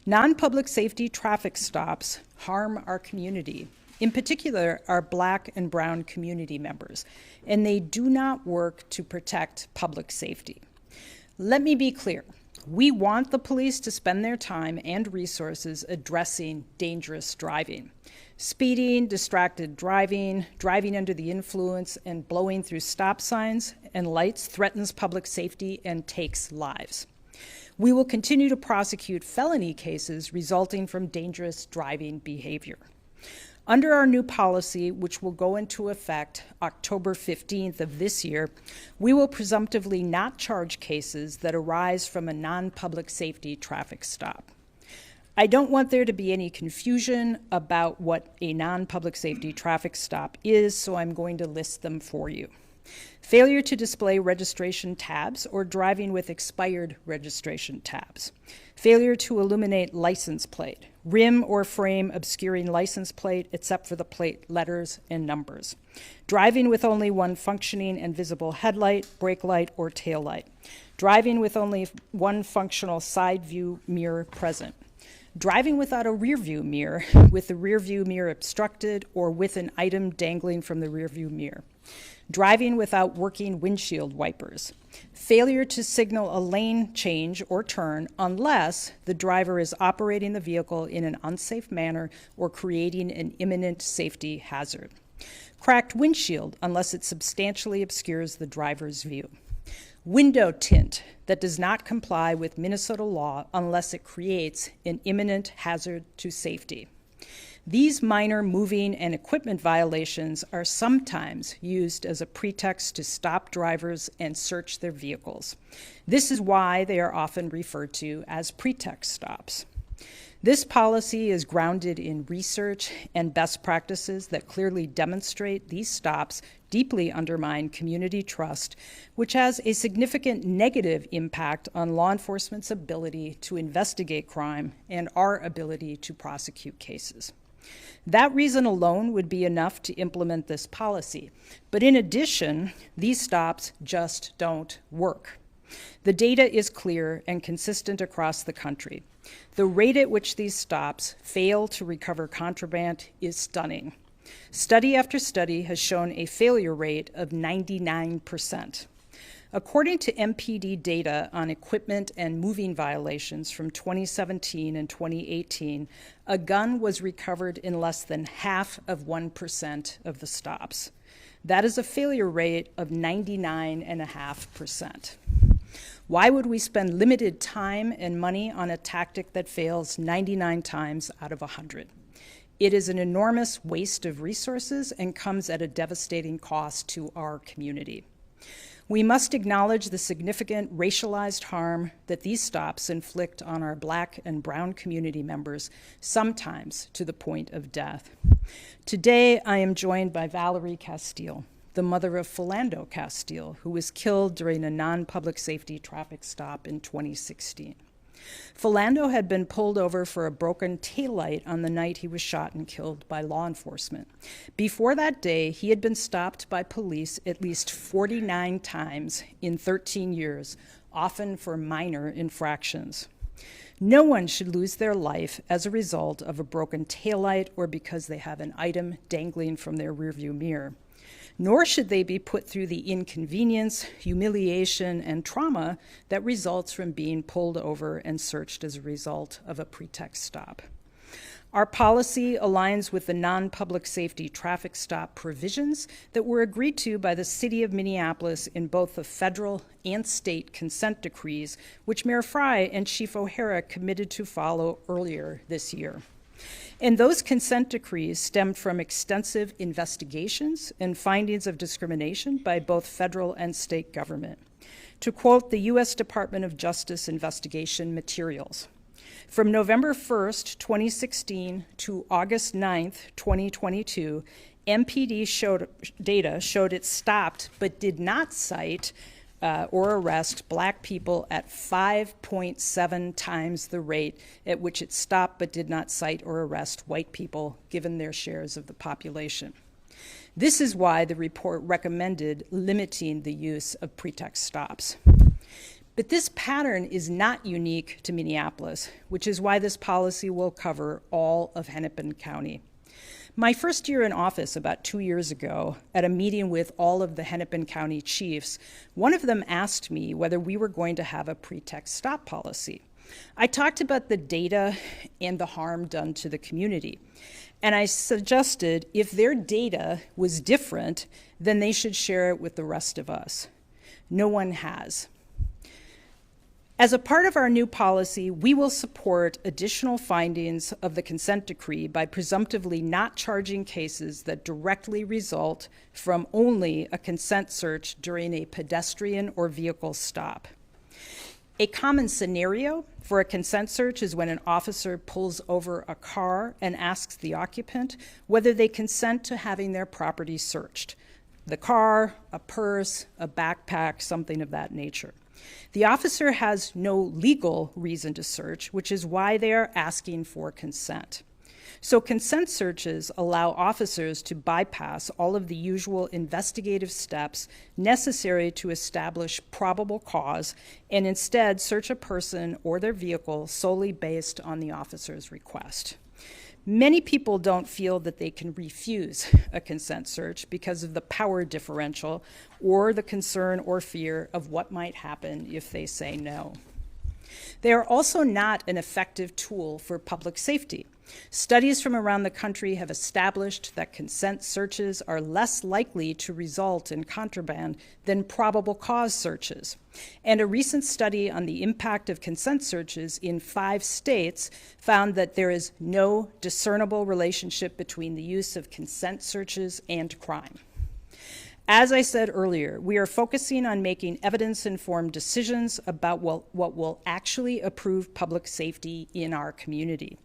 Non-public safety traffic stops harm our community, in particular our Black and Brown community members, and they do not work to protect public safety. Let me be clear. We want the police to spend their time and resources addressing dangerous driving. Speeding, distracted driving, driving under the influence, and blowing through stop signs and lights threatens public safety and takes lives. We will continue to prosecute felony cases resulting from dangerous driving behavior. Under our new policy, which will go into effect October 15th of this year, we will presumptively not charge cases that arise from a non-public safety traffic stop. I don't want there to be any confusion about what a non-public safety traffic stop is, so I'm going to list them for you. Failure to display registration tabs or driving with expired registration tabs. Failure to illuminate license plate, rim or frame obscuring license plate except for the plate letters and numbers. Driving with only one functioning and visible headlight, brake light, or tail light. Driving with only one functional side view mirror present. Driving without a rear view mirror, with the rear view mirror obstructed or with an item dangling from the rear view mirror. Driving without working windshield wipers. Failure to signal a lane change or turn unless the driver is operating the vehicle in an unsafe manner or creating an imminent safety hazard. Cracked windshield unless it substantially obscures the driver's view. Window tint that does not comply with Minnesota law unless it creates an imminent hazard to safety. These minor moving and equipment violations are sometimes used as a pretext to stop drivers and search their vehicles. This is why they are often referred to as pretext stops. This policy is grounded in research and best practices that clearly demonstrate these stops deeply undermine community trust, which has a significant negative impact on law enforcement's ability to investigate crime and our ability to prosecute cases. That reason alone would be enough to implement this policy. But in addition, these stops just don't work. The data is clear and consistent across the country. The rate at which these stops fail to recover contraband is stunning. Study after study has shown a failure rate of 99%. According to MPD data on equipment and moving violations from 2017 and 2018, a gun was recovered in less than half of 1% of the stops. That is a failure rate of 99.5%. Why would we spend limited time and money on a tactic that fails 99 times out of 100? It is an enormous waste of resources and comes at a devastating cost to our community. We must acknowledge the significant racialized harm that these stops inflict on our Black and Brown community members, sometimes to the point of death. Today, I am joined by Valerie Castile, the mother of Philando Castile, who was killed during a non-public safety traffic stop in 2016. Philando had been pulled over for a broken taillight on the night he was shot and killed by law enforcement. Before that day, he had been stopped by police at least 49 times in 13 years, often for minor infractions. No one should lose their life as a result of a broken taillight or because they have an item dangling from their rearview mirror. Nor should they be put through the inconvenience, humiliation, and trauma that results from being pulled over and searched as a result of a pretext stop. Our policy aligns with the non-public safety traffic stop provisions that were agreed to by the City of Minneapolis in both the federal and state consent decrees, which Mayor Fry and Chief O'Hara committed to follow earlier this year. And those consent decrees stemmed from extensive investigations and findings of discrimination by both federal and state government. To quote the U.S. Department of Justice investigation materials, from November 1st, 2016 to August 9th, 2022, MPD data showed it stopped but did not cite or arrest Black people at 5.7 times the rate at which it stopped but did not cite or arrest white people, given their shares of the population. This is why the report recommended limiting the use of pretext stops. But this pattern is not unique to Minneapolis, which is why this policy will cover all of Hennepin County. My first year in office, about 2 years ago, at a meeting with all of the Hennepin County chiefs, one of them asked me whether we were going to have a pretext stop policy. I talked about the data and the harm done to the community. And I suggested if their data was different, then they should share it with the rest of us. No one has. As a part of our new policy, we will support additional findings of the consent decree by presumptively not charging cases that directly result from only a consent search during a pedestrian or vehicle stop. A common scenario for a consent search is when an officer pulls over a car and asks the occupant whether they consent to having their property searched. The car, a purse, a backpack, something of that nature. The officer has no legal reason to search, which is why they are asking for consent. So consent searches allow officers to bypass all of the usual investigative steps necessary to establish probable cause and instead search a person or their vehicle solely based on the officer's request. Many people don't feel that they can refuse a consent search because of the power differential or the concern or fear of what might happen if they say no. They are also not an effective tool for public safety. Studies from around the country have established that consent searches are less likely to result in contraband than probable cause searches. And a recent study on the impact of consent searches in 5 states found that there is no discernible relationship between the use of consent searches and crime. As I said earlier, we are focusing on making evidence-informed decisions about what will actually improve public safety in our community.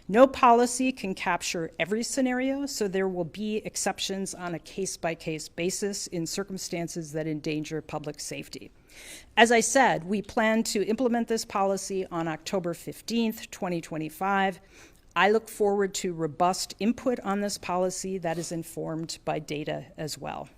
No policy can capture every scenario, so there will be exceptions on a case-by-case basis in circumstances that endanger public safety. As I said, we plan to implement this policy on October 15th, 2025. I look forward to robust input on this policy that is informed by data as well.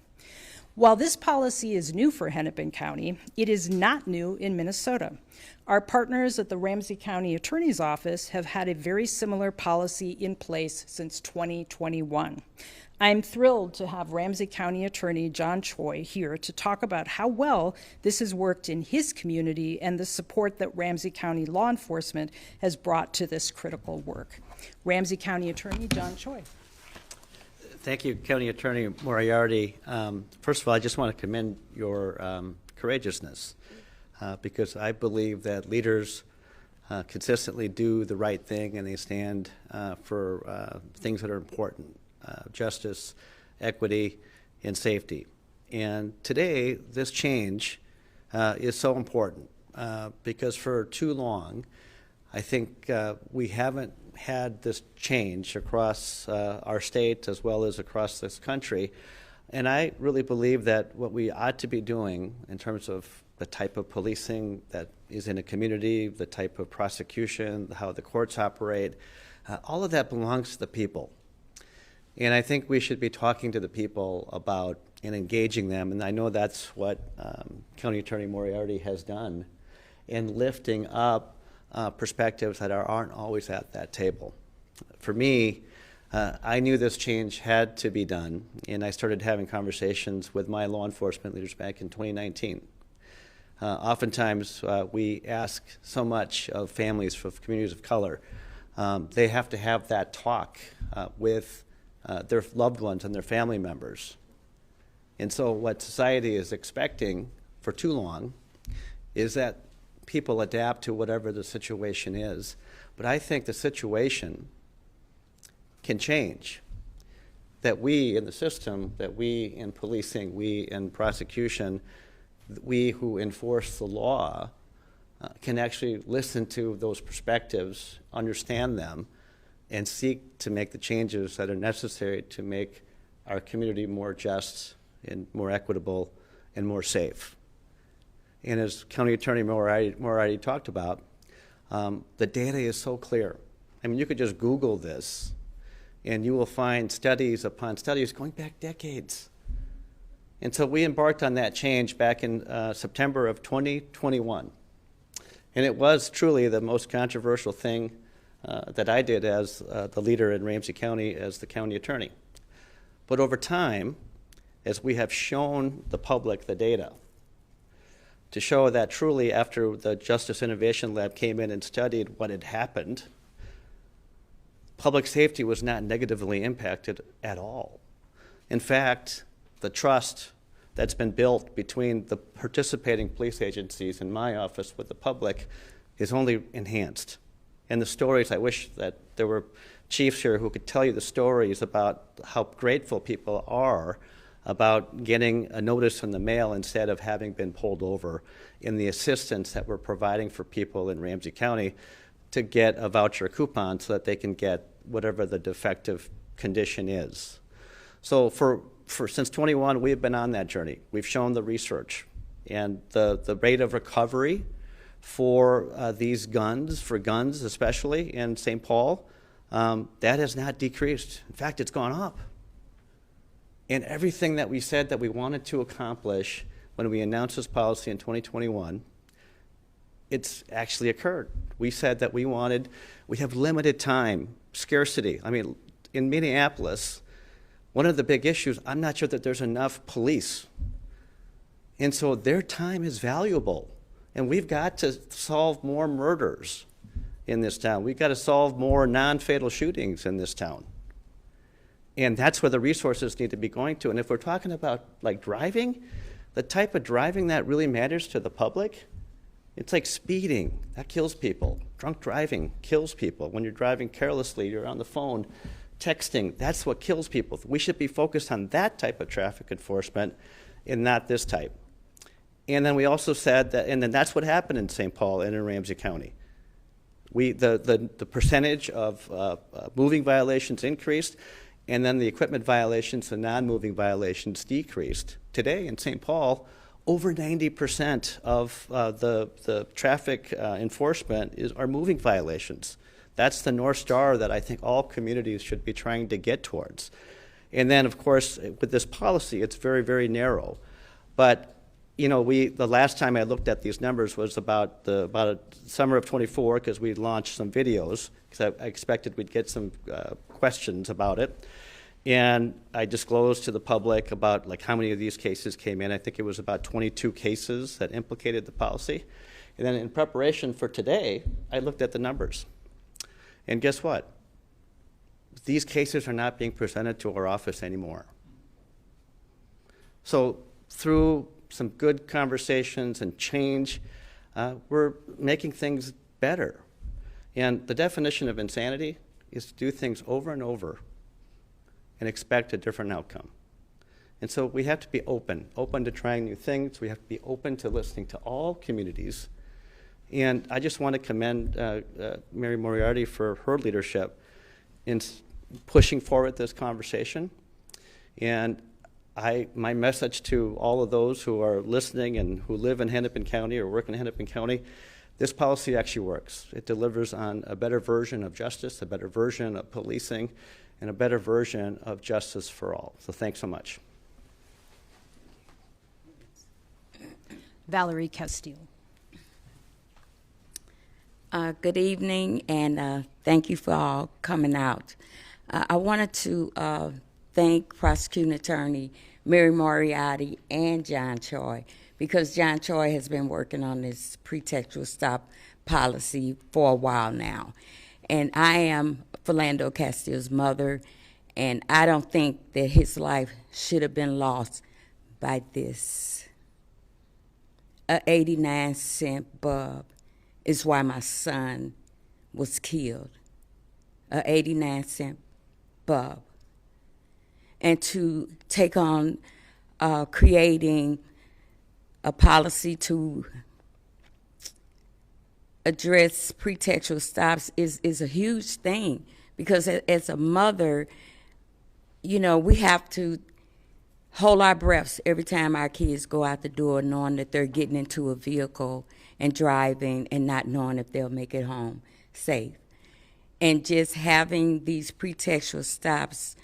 While this policy is new for Hennepin County, it is not new in Minnesota. Our partners at the Ramsey County Attorney's Office have had a very similar policy in place since 2021. I'm thrilled to have Ramsey County Attorney John Choi here to talk about how well this has worked in his community and the support that Ramsey County law enforcement has brought to this critical work. Ramsey County Attorney John Choi. Thank you, County Attorney Moriarty. First of all, I just want to commend your courageousness because I believe that leaders consistently do the right thing and they stand for things that are important, justice, equity, and safety. And today, this change is so important because for too long, I think we haven't had this change across our state as well as across this country. And I really believe that what we ought to be doing in terms of the type of policing that is in a community, the type of prosecution, how the courts operate, all of that belongs to the people. And I think we should be talking to the people about and engaging them. And I know that's what County Attorney Moriarty has done in lifting up perspectives that aren't always at that table. For me, I knew this change had to be done, and I started having conversations with my law enforcement leaders back in 2019. Oftentimes, we ask so much of families, of communities of color. They have to have that talk with their loved ones and their family members. And so what society is expecting for too long is that people adapt to whatever the situation is. But I think the situation can change. That we in the system, that we in policing, we in prosecution, we who enforce the law can actually listen to those perspectives, understand them, and seek to make the changes that are necessary to make our community more just and more equitable and more safe. And as County Attorney Moriarty talked about, the data is so clear. I mean, you could just Google this, and you will find studies upon studies going back decades. And so we embarked on that change back in September of 2021. And it was truly the most controversial thing that I did as the leader in Ramsey County as the county attorney. But over time, as we have shown the public the data, to show that truly after the Justice Innovation Lab came in and studied what had happened, public safety was not negatively impacted at all. In fact, the trust that's been built between the participating police agencies and my office with the public is only enhanced. And the stories, I wish that there were chiefs here who could tell you the stories about how grateful people are about getting a notice in the mail instead of having been pulled over, in the assistance that we're providing for people in Ramsey County to get a voucher coupon so that they can get whatever the defective condition is. So for since 21, we've been on that journey. We've shown the research and the rate of recovery for these guns, for guns especially in St. Paul, that has not decreased. In fact, it's gone up. And everything that we said that we wanted to accomplish when we announced this policy in 2021, it's actually occurred. We said that we have limited time, scarcity. I mean, in Minneapolis, one of the big issues, I'm not sure that there's enough police. And so their time is valuable. And we've got to solve more murders in this town. We've got to solve more non-fatal shootings in this town. And that's where the resources need to be going to. And if we're talking about like driving, the type of driving that really matters to the public, it's like speeding. That kills people. Drunk driving kills people. When you're driving carelessly, you're on the phone, texting, that's what kills people. We should be focused on that type of traffic enforcement and not this type. And then we also said that, and then that's what happened in St. Paul and in Ramsey County. The percentage of moving violations increased, and then the equipment violations, the non-moving violations decreased. Today in St. Paul, over 90% of the traffic enforcement are moving violations. That's the North Star that I think all communities should be trying to get towards. And then, of course, with this policy, it's very, very narrow. But you know, the last time I looked at these numbers was about summer of '24, because we launched some videos, because I expected we'd get some questions about it. And I disclosed to the public about like how many of these cases came in. I think it was about 22 cases that implicated the policy. And then in preparation for today, I looked at the numbers. And guess what? These cases are not being presented to our office anymore. So through some good conversations and change, we're making things better. And the definition of insanity is to do things over and over and expect a different outcome. And so we have to be open to trying new things. We have to be open to listening to all communities. And I just want to commend Mary Moriarty for her leadership in pushing forward this conversation. And my message to all of those who are listening and who live in Hennepin County or work in Hennepin County, this policy actually works. It delivers on a better version of justice, a better version of policing, and a better version of justice for all. So thanks so much. Valerie Castile. Good evening, and thank you for all coming out. I wanted to thank Prosecuting Attorney Mary Moriarty and John Choi, because John Choi has been working on this pretextual stop policy for a while now. And I am Philando Castile's mother, and I don't think that his life should have been lost by this. A 89-cent bulb is why my son was killed. A 89-cent bulb. And to take on creating a policy to address pretextual stops is a huge thing, because as a mother, you know, we have to hold our breaths every time our kids go out the door, knowing that they're getting into a vehicle and driving and not knowing if they'll make it home safe. And just having these pretextual stops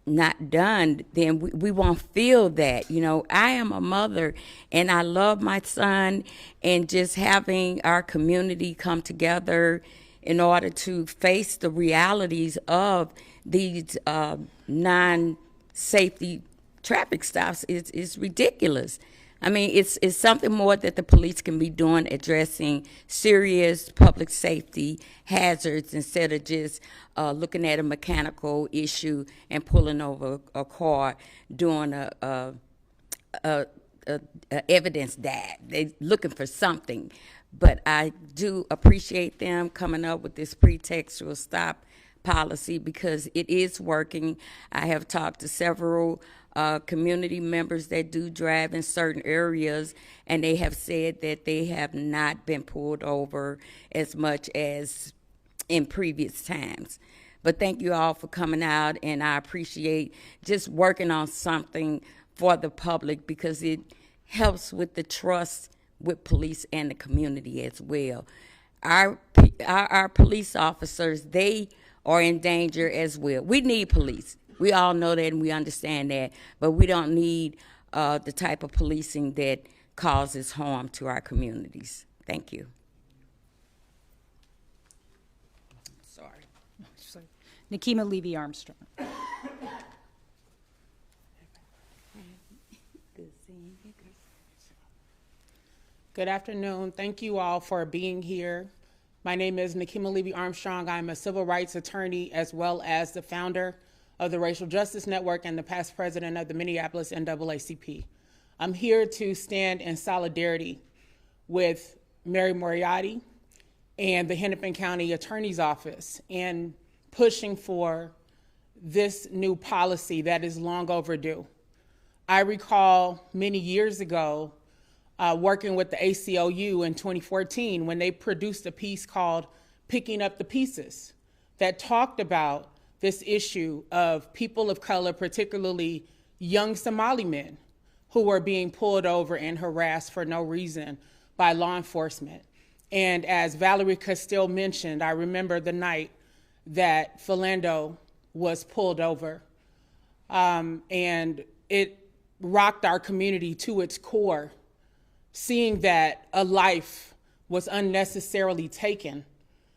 not done, then we won't feel that. You know, I am a mother and I love my son, and just having our community come together in order to face the realities of these non-safety traffic stops is ridiculous. I mean, it's something more that the police can be doing, addressing serious public safety hazards instead of just looking at a mechanical issue and pulling over a car doing a evidence that they're looking for something. But I do appreciate them coming up with this pretextual stop policy because it is working. I have talked to several community members that do drive in certain areas, and they have said that they have not been pulled over as much as in previous times. But thank you all for coming out, and I appreciate just working on something for the public because it helps with the trust with police and the community as well. Our police officers, they are in danger as well. We need police. We all know that and we understand that, but we don't need the type of policing that causes harm to our communities. Thank you. Sorry. Nikema Levy-Armstrong. Good afternoon. Thank you all for being here. My name is Nikema Levy-Armstrong. I'm a civil rights attorney as well as the founder of the Racial Justice Network and the past president of the Minneapolis NAACP. I'm here to stand in solidarity with Mary Moriarty and the Hennepin County Attorney's Office in pushing for this new policy that is long overdue. I recall many years ago working with the ACLU in 2014 when they produced a piece called Picking Up the Pieces that talked about this issue of people of color, particularly young Somali men who were being pulled over and harassed for no reason by law enforcement. And as Valerie Castile mentioned, I remember the night that Philando was pulled over, and it rocked our community to its core, seeing that a life was unnecessarily taken,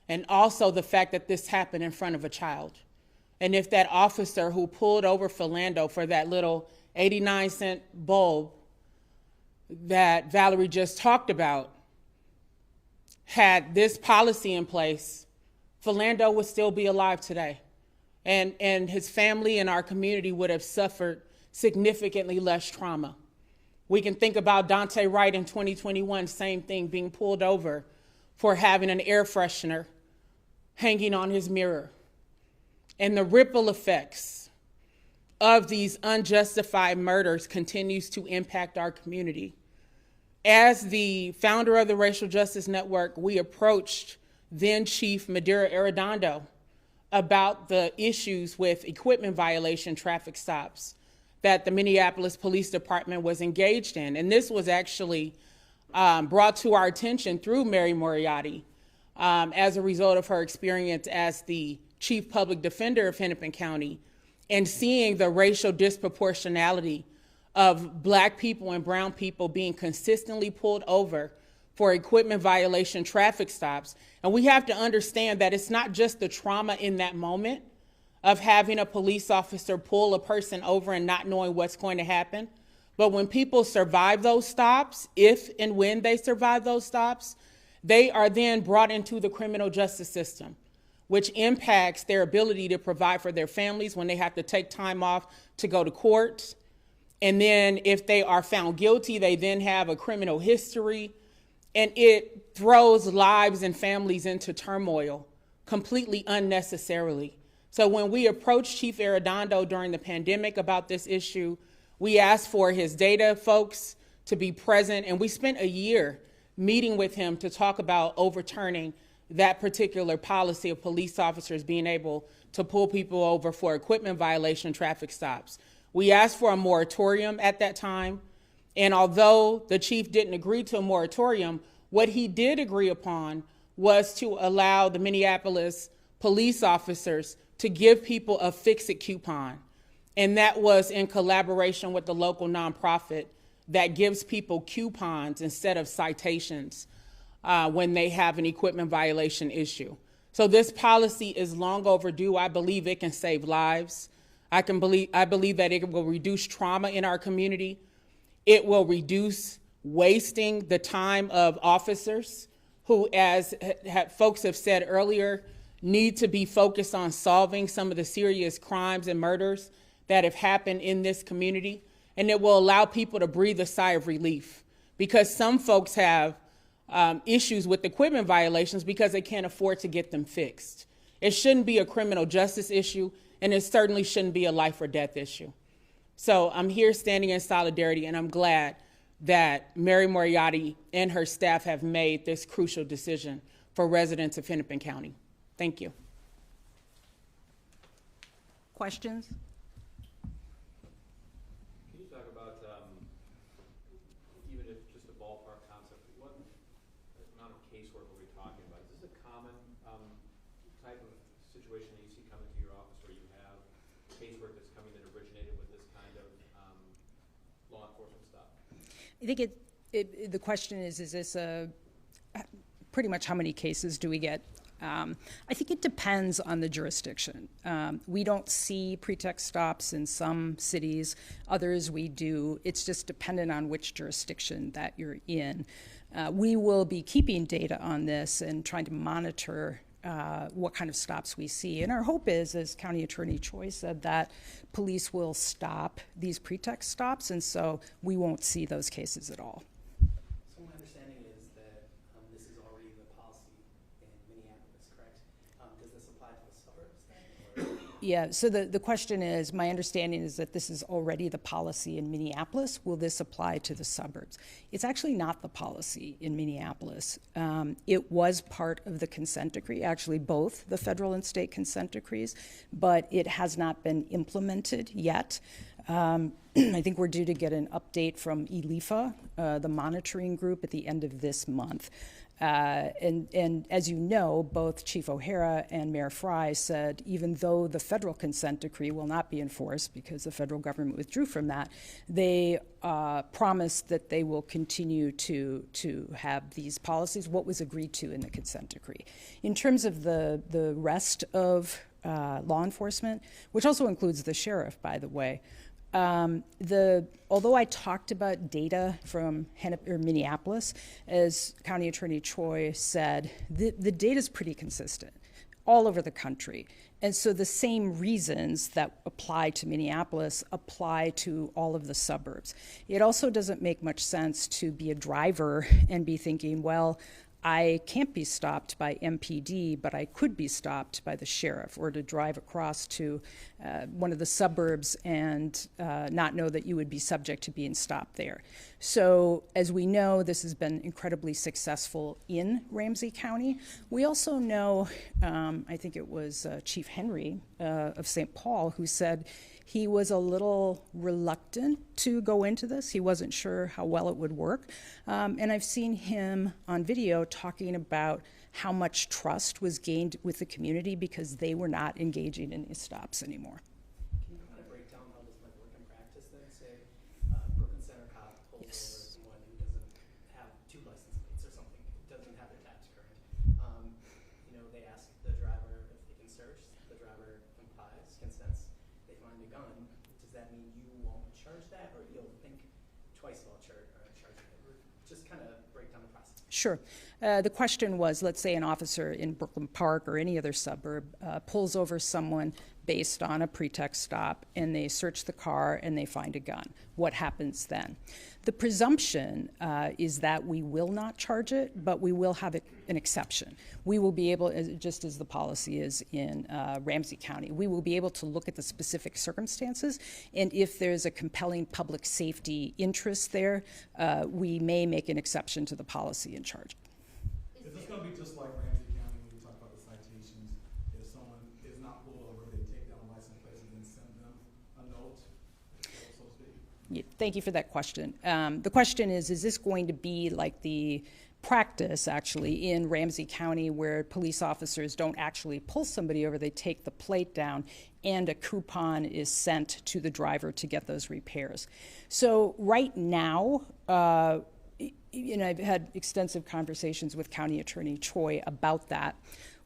and also the fact that this happened in front of a child. And if that officer who pulled over Philando for that little 89-cent bulb that Valerie just talked about had this policy in place, Philando would still be alive today. And his family and our community would have suffered significantly less trauma. We can think about Dante Wright in 2021, same thing, being pulled over for having an air freshener hanging on his mirror. And the ripple effects of these unjustified murders continues to impact our community. As the founder of the Racial Justice Network, we approached then Chief Madeira Arredondo about the issues with equipment violation traffic stops that the Minneapolis Police Department was engaged in. And this was actually brought to our attention through Mary Moriarty as a result of her experience as the Chief Public Defender of Hennepin County and seeing the racial disproportionality of Black people and brown people being consistently pulled over for equipment violation traffic stops. And we have to understand that it's not just the trauma in that moment of having a police officer pull a person over and not knowing what's going to happen, but when people survive those stops, if and when they survive those stops, they are then brought into the criminal justice system, which impacts their ability to provide for their families when they have to take time off to go to court. And then if they are found guilty, they then have a criminal history, and it throws lives and families into turmoil completely unnecessarily. So when we approached Chief Arredondo during the pandemic about this issue, we asked for his data folks to be present, and we spent a year meeting with him to talk about overturning that particular policy of police officers being able to pull people over for equipment violation traffic stops. We asked for a moratorium at that time, and although the chief didn't agree to a moratorium, what he did agree upon was to allow the Minneapolis police officers to give people a fix-it coupon. And that was in collaboration with the local nonprofit that gives people coupons instead of citations when they have an equipment violation issue. So this policy is long overdue. I believe it can save lives. I believe that it will reduce trauma in our community. It will reduce wasting the time of officers who, as folks have said earlier, need to be focused on solving some of the serious crimes and murders that have happened in this community. And it will allow people to breathe a sigh of relief, because some folks have issues with equipment violations because they can't afford to get them fixed. It shouldn't be a criminal justice issue, and it certainly shouldn't be a life or death issue. So I'm here standing in solidarity, and I'm glad that Mary Moriarty and her staff have made this crucial decision for residents of Hennepin County. Thank you. Questions? Can you talk about, even if just a ballpark concept, what amount of casework are we talking about? Is this a common type of situation that you see coming to your office, where you have casework that's coming that originated with this kind of law enforcement stuff? I think the question is this pretty much how many cases do we get? I think it depends on the jurisdiction. We don't see pretext stops in some cities, others we do. It's just dependent on which jurisdiction that you're in. We will be keeping data on this and trying to monitor what kind of stops we see. And our hope is, as County Attorney Choi said, that police will stop these pretext stops, and so we won't see those cases at all. So my understanding is that this is already the policy in Minneapolis, correct? Does this apply to the suburbs then? Or? Yeah, so the question is, my understanding is that this is already the policy in Minneapolis. Will this apply to the suburbs? It's actually not the policy in Minneapolis. It was part of the consent decree, actually both the federal and state consent decrees, but it has not been implemented yet. I think we're due to get an update from ELIFA, the monitoring group, at the end of this month. And as you know, both Chief O'Hara and Mayor Fry said, even though the federal consent decree will not be enforced because the federal government withdrew from that, they promised that they will continue to have these policies, what was agreed to in the consent decree. In terms of the rest of law enforcement, which also includes the sheriff, by the way, although I talked about data from Minneapolis, as County Attorney Choi said, the data is pretty consistent all over the country. And so the same reasons that apply to Minneapolis apply to all of the suburbs. It also doesn't make much sense to be a driver and be thinking, well, I can't be stopped by MPD, but I could be stopped by the sheriff, or to drive across to one of the suburbs and not know that you would be subject to being stopped there. So as we know, this has been incredibly successful in Ramsey County. We also know, I think it was Chief Henry of St. Paul, who said he was a little reluctant to go into this. He wasn't sure how well it would work. And I've seen him on video talking about how much trust was gained with the community because they were not engaging in these stops anymore. Can you kind of break down how this might work in practice then? Say Brooklyn Center cop pulls over someone who doesn't have 2 license plates or something, doesn't have their tax current. They ask the driver if they can search. The driver complies, consents. They find a gun. Does that mean you won't charge that, or you'll think twice about charging it? Or just kind of break down the process. Sure. The question was, let's say an officer in Brooklyn Park or any other suburb pulls over someone based on a pretext stop, and they search the car and they find a gun. What happens then? The presumption is that we will not charge it, but we will have an exception. We will be able, just as the policy is in Ramsey County, we will be able to look at the specific circumstances, and if there's a compelling public safety interest there, we may make an exception to the policy and charge. Is this going to be just like Ramsey County when you talk about the citations? If someone is not pulled over, they take down a license plate and then send them a note, so to speak? Thank you for that question. The question is this going to be like the practice, actually, in Ramsey County, where police officers don't actually pull somebody over, they take the plate down, and a coupon is sent to the driver to get those repairs. So right now, I've had extensive conversations with County Attorney Choi about that.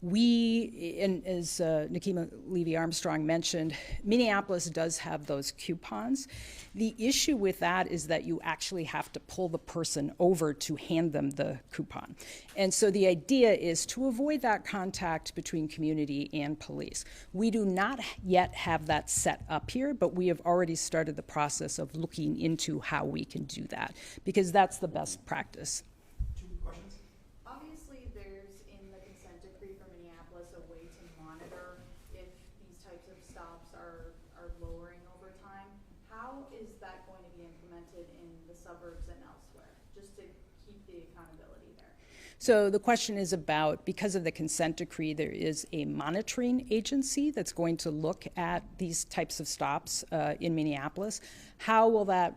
And as Nikema Levy-Armstrong mentioned, Minneapolis does have those coupons. The issue with that is that you actually have to pull the person over to hand them the coupon. And so the idea is to avoid that contact between community and police. We do not yet have that set up here, but we have already started the process of looking into how we can do that, because that's the best practice. Two questions. Obviously, there's in the consent decree for Minneapolis a way to monitor if these types of stops are lowering over time. How is that going to be implemented in the suburbs and elsewhere, just to keep the accountability there? So the question is about, because of the consent decree, there is a monitoring agency that's going to look at these types of stops in Minneapolis. How will that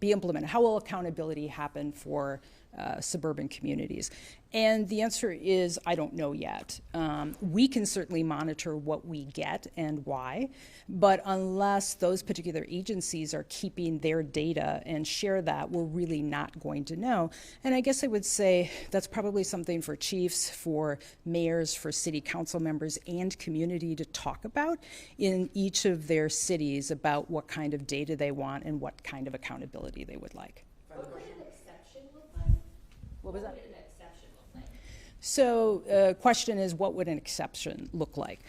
be implemented? How will accountability happen for suburban communities? And the answer is, I don't know yet. We can certainly monitor what we get and why, but unless those particular agencies are keeping their data and share that, we're really not going to know. And I guess I would say that's probably something for chiefs, for mayors, for city council members, and community to talk about in each of their cities about what kind of data they want and what kind of accountability they would like. What would an exception look like? What was that? What would an exception look like? So question is, what would an exception look like?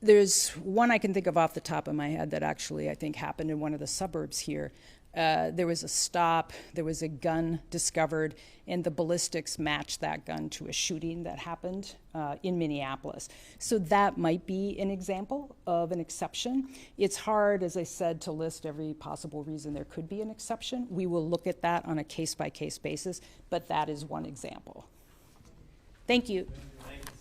There's one I can think of off the top of my head that actually I think happened in one of the suburbs here. There was a stop, there was a gun discovered, and the ballistics matched that gun to a shooting that happened in Minneapolis. So that might be an example of an exception. It's hard, as I said, to list every possible reason there could be an exception. We will look at that on a case-by-case basis, but that is one example. Thank you. Thank you.